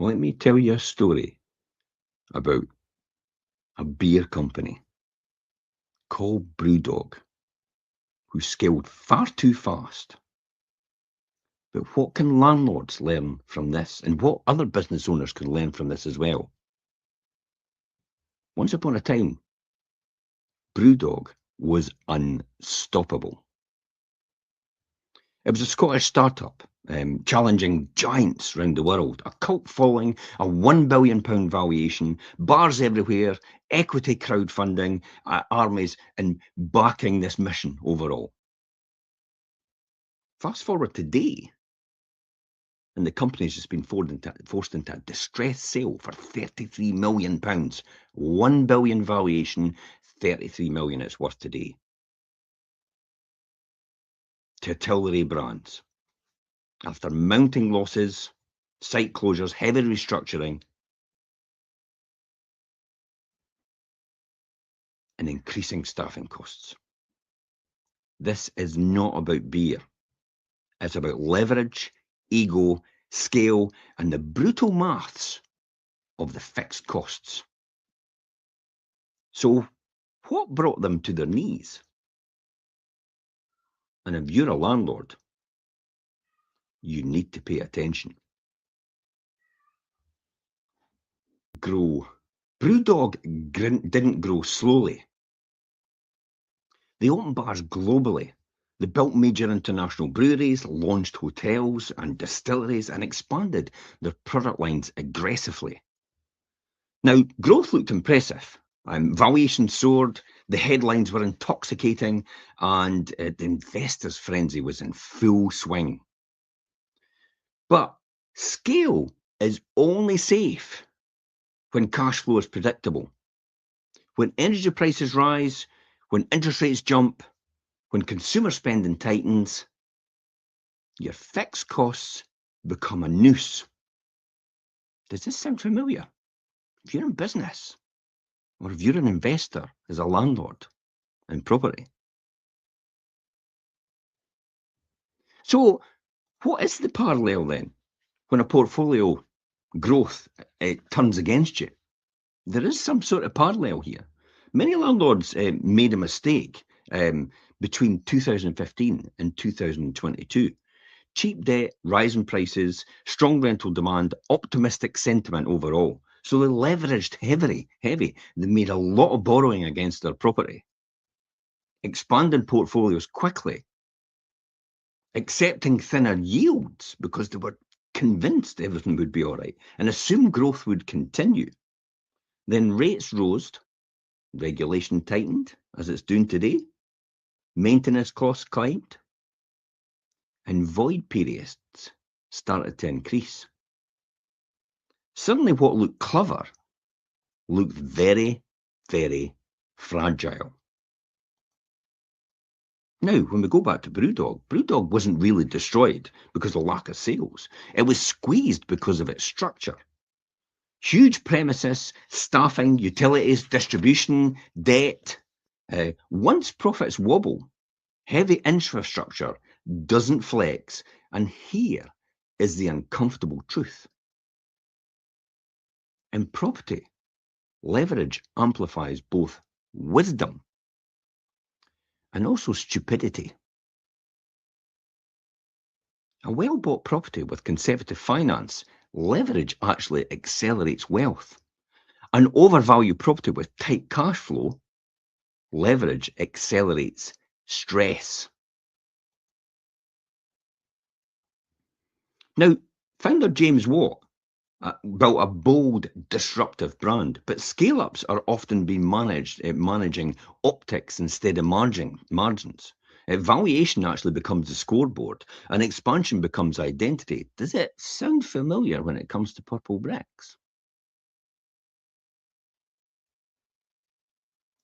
Let me tell you a story about a beer company called BrewDog who scaled far too fast. But what can landlords learn from this, and what other business owners can learn from this as well? Once upon a time, BrewDog was unstoppable. It was a Scottish startup, challenging giants around the world, a cult following, a £1 billion valuation, bars everywhere, equity crowdfunding, armies, and backing this mission overall. Fast forward today, and the company's just been forced into a distressed sale for £33 million. £1 billion valuation, 33 million it's worth today. To Tilray Brands. After mounting losses, site closures, heavy restructuring, and increasing staffing costs. This is not about beer. It's about leverage, ego, scale, and the brutal maths of the fixed costs. So, what brought them to their knees? And if you're a landlord, you need to pay attention. Grow. BrewDog didn't grow slowly. They opened bars globally. They built major international breweries, launched hotels and distilleries, and expanded their product lines aggressively. Now, growth looked impressive. Valuation soared, the headlines were intoxicating, and the investors' frenzy was in full swing. But scale is only safe when cash flow is predictable. When energy prices rise, when interest rates jump, when consumer spending tightens, your fixed costs become a noose. Does this sound familiar? If you're in business, or if you're an investor as a landlord in property. So, what is the parallel then when a portfolio growth turns against you? There is some sort of parallel here. Many landlords made a mistake between 2015 and 2022. Cheap debt, rising prices, strong rental demand, optimistic sentiment overall. So they leveraged heavy. They made a lot of borrowing against their property, expanded portfolios quickly, accepting thinner yields because they were convinced everything would be all right and assumed growth would continue. Then rates rose, regulation tightened, as it's doing today, maintenance costs climbed, and void periods started to increase. Suddenly what looked clever looked very, very fragile. Now, when we go back to BrewDog wasn't really destroyed because of lack of sales. It was squeezed because of its structure. Huge premises, staffing, utilities, distribution, debt. Once profits wobble, heavy infrastructure doesn't flex. And here is the uncomfortable truth. In property, leverage amplifies both wisdom and also stupidity. A well-bought property with conservative finance, leverage actually accelerates wealth. An overvalued property with tight cash flow, leverage accelerates stress. Now, founder James Watt built a bold, disruptive brand, but scale-ups are often being managing optics instead of margins. Valuation actually becomes the scoreboard, and expansion becomes identity. Does it sound familiar when it comes to purple bricks?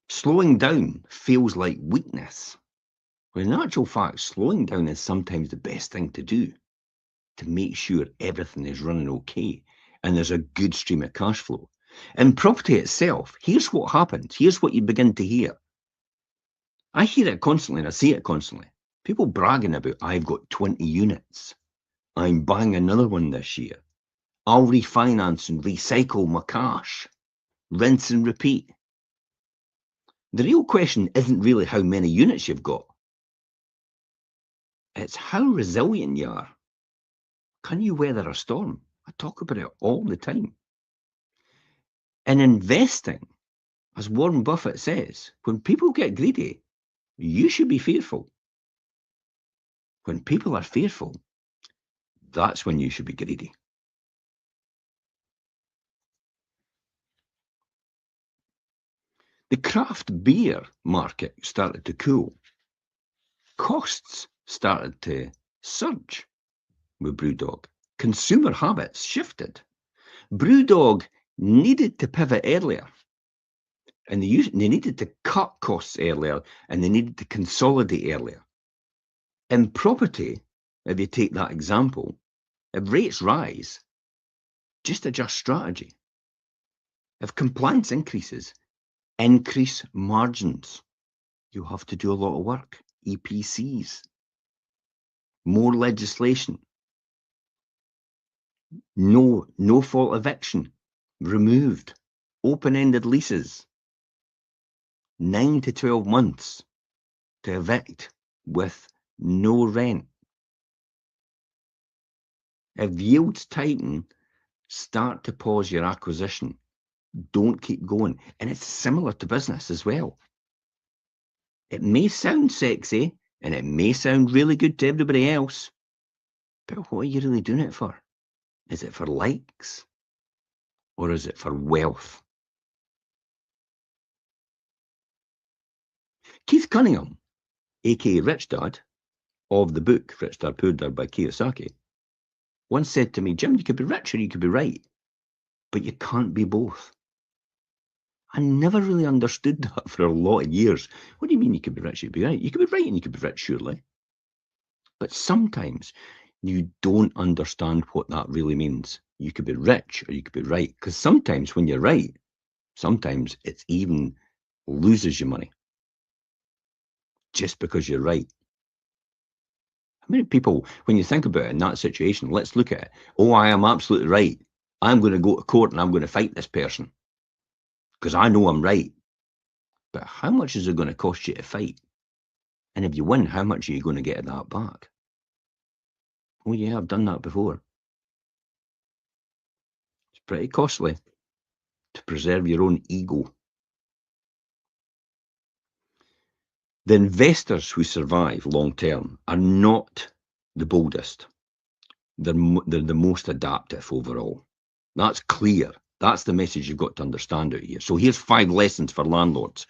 Slowing down feels like weakness, when in actual fact, slowing down is sometimes the best thing to do to make sure everything is running okay and there's a good stream of cash flow. In property itself, here's what happens. Here's what you begin to hear. I hear it constantly and I see it constantly. People bragging about, I've got 20 units. I'm buying another one this year. I'll refinance and recycle my cash. Rinse and repeat. The real question isn't really how many units you've got. It's how resilient you are. Can you weather a storm? I talk about it all the time. In investing, as Warren Buffett says, when people get greedy, you should be fearful. When people are fearful, that's when you should be greedy. The craft beer market started to cool. Costs started to surge with BrewDog. Consumer habits shifted. BrewDog needed to pivot earlier, and they needed to cut costs earlier, and they needed to consolidate earlier. In property, if you take that example, if rates rise, just adjust strategy. If compliance increases, increase margins. You have to do a lot of work. EPCs, more legislation, no fault eviction removed, open-ended leases, 9 to 12 months to evict with no rent. If yields tighten, start to pause your acquisition. Don't keep going. And it's similar to business as well. It may sound sexy and it may sound really good to everybody else, but what are you really doing it for? Is it for likes or is it for wealth? Keith Cunningham, aka Rich Dad, of the book Rich Dad Poor Dad by Kiyosaki, once said to me, Jim, you could be rich or you could be right, but you can't be both. I never really understood that for a lot of years. What do you mean you could be rich, you could be right? You could be right and you could be rich, surely. But sometimes you don't understand what that really means. You could be rich or you could be right. Because sometimes when you're right, sometimes it's even loses you money just because you're right. How many people, when you think about it in that situation, let's look at it. Oh, I am absolutely right. I'm going to go to court and I'm going to fight this person because I know I'm right. But how much is it going to cost you to fight? And if you win, how much are you going to get of that back? Oh, yeah, I've done that before. It's pretty costly to preserve your own ego. The investors who survive long term are not the boldest. They're the most adaptive overall. That's clear. That's the message you've got to understand out here. So here's 5 lessons for landlords.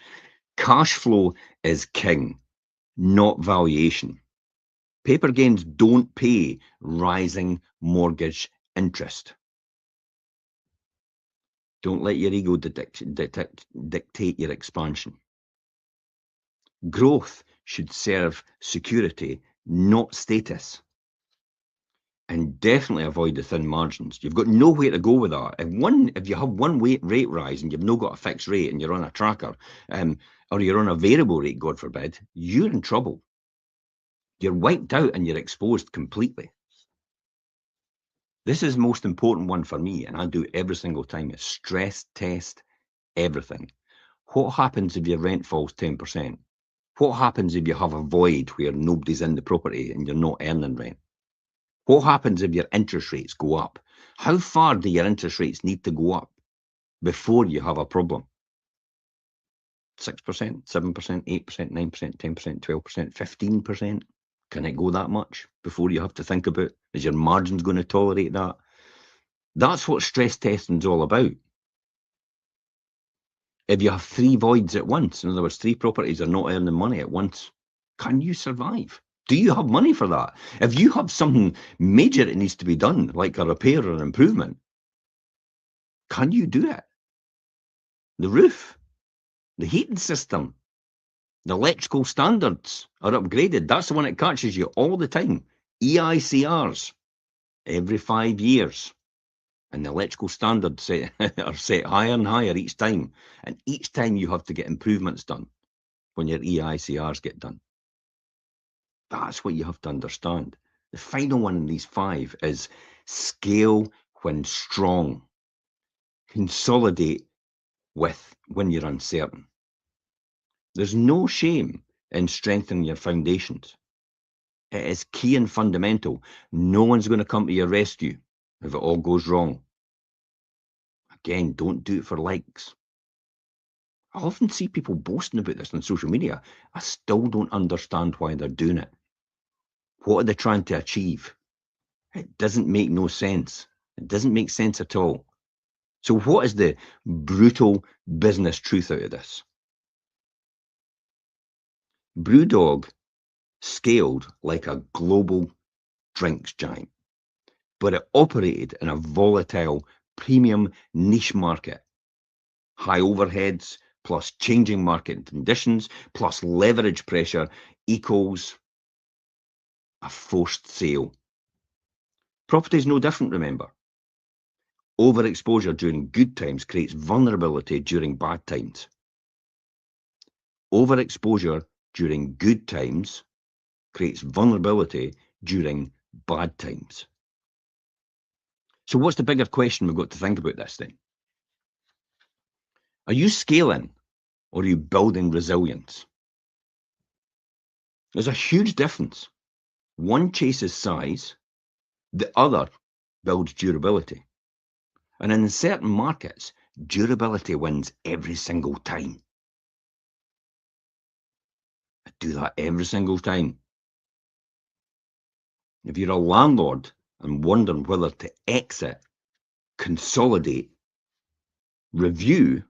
Cash flow is king, not valuation. Paper gains don't pay rising mortgage interest. Don't let your ego dictate your expansion. Growth should serve security, not status. And definitely avoid the thin margins. You've got nowhere to go with that. If you have one rate rise and you've not got a fixed rate and you're on a tracker, or you're on a variable rate, God forbid, you're in trouble. You're wiped out and you're exposed completely. This is the most important one for me, and I do every single time, is stress test everything. What happens if your rent falls 10%? What happens if you have a void where nobody's in the property and you're not earning rent? What happens if your interest rates go up? How far do your interest rates need to go up before you have a problem? 6%, 7%, 8%, 9%, 10%, 12%, 15%? Can it go that much before you have to think about, is your margins going to tolerate that? That's what stress testing is all about. If you have 3 voids at once, in other words, 3 properties are not earning money at once, can you survive? Do you have money for that? If you have something major that needs to be done, like a repair or an improvement, can you do it? The roof, the heating system, the electrical standards are upgraded. That's the one that catches you all the time. EICRs every 5 years. And the electrical standards are set higher and higher each time. And each time you have to get improvements done when your EICRs get done. That's what you have to understand. The final one in these 5 is scale when strong. Consolidate when you're uncertain. There's no shame in strengthening your foundations. It is key and fundamental. No one's going to come to your rescue if it all goes wrong. Again, don't do it for likes. I often see people boasting about this on social media. I still don't understand why they're doing it. What are they trying to achieve? It doesn't make no sense. It doesn't make sense at all. So what is the brutal business truth out of this? BrewDog scaled like a global drinks giant, but it operated in a volatile premium niche market. High overheads plus changing market conditions plus leverage pressure equals a forced sale. Property is no different, remember. Overexposure during good times creates vulnerability during bad times. Overexposure during good times creates vulnerability during bad times. So what's the bigger question we've got to think about this then? Are you scaling or are you building resilience? There's a huge difference. One chases size, the other builds durability. And in certain markets, durability wins every single time. I do that every single time. If you're a landlord and wondering whether to exit, consolidate, review,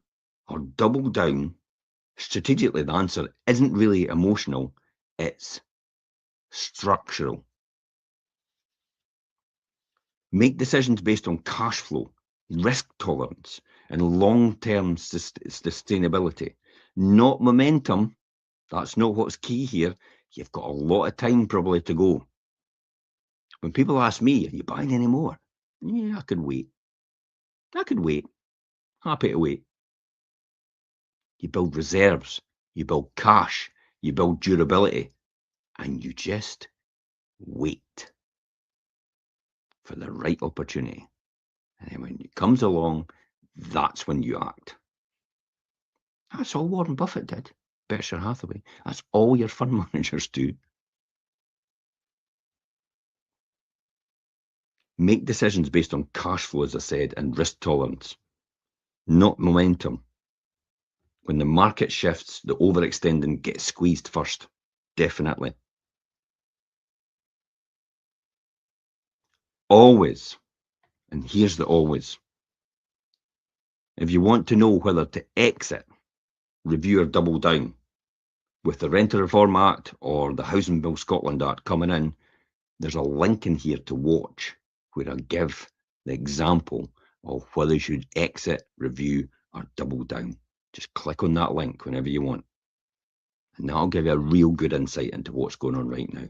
or double down, strategically the answer isn't really emotional, it's structural. Make decisions based on cash flow, risk tolerance, and long-term sustainability, not momentum. That's not what's key here. You've got a lot of time probably to go. When people ask me, are you buying any more? Yeah, I could wait. I could wait. Happy to wait. You build reserves, you build cash, you build durability, and you just wait for the right opportunity. And then when it comes along, that's when you act. That's all Warren Buffett did. Berkshire Hathaway. That's all your fund managers do. Make decisions based on cash flow, as I said, and risk tolerance, not momentum. When the market shifts, the overextending gets squeezed first. Definitely. Always, and here's the always. If you want to know whether to exit, review or double down, with the Renter Reform Act or the Housing Bill Scotland Act coming in, there's a link in here to watch where I give the example of whether you should exit, review, or double down. Just click on that link whenever you want. And that'll give you a real good insight into what's going on right now.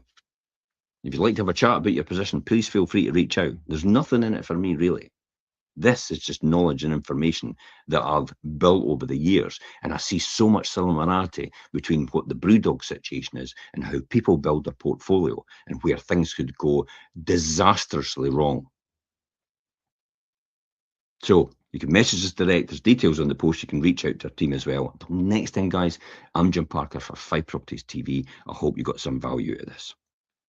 If you'd like to have a chat about your position, please feel free to reach out. There's nothing in it for me, really. This is just knowledge and information that I've built over the years. And I see so much similarity between what the BrewDog situation is and how people build their portfolio and where things could go disastrously wrong. So you can message us direct. There's details on the post. You can reach out to our team as well. Until next time, guys, I'm Jim Parker for 5 Properties TV. I hope you got some value out of this.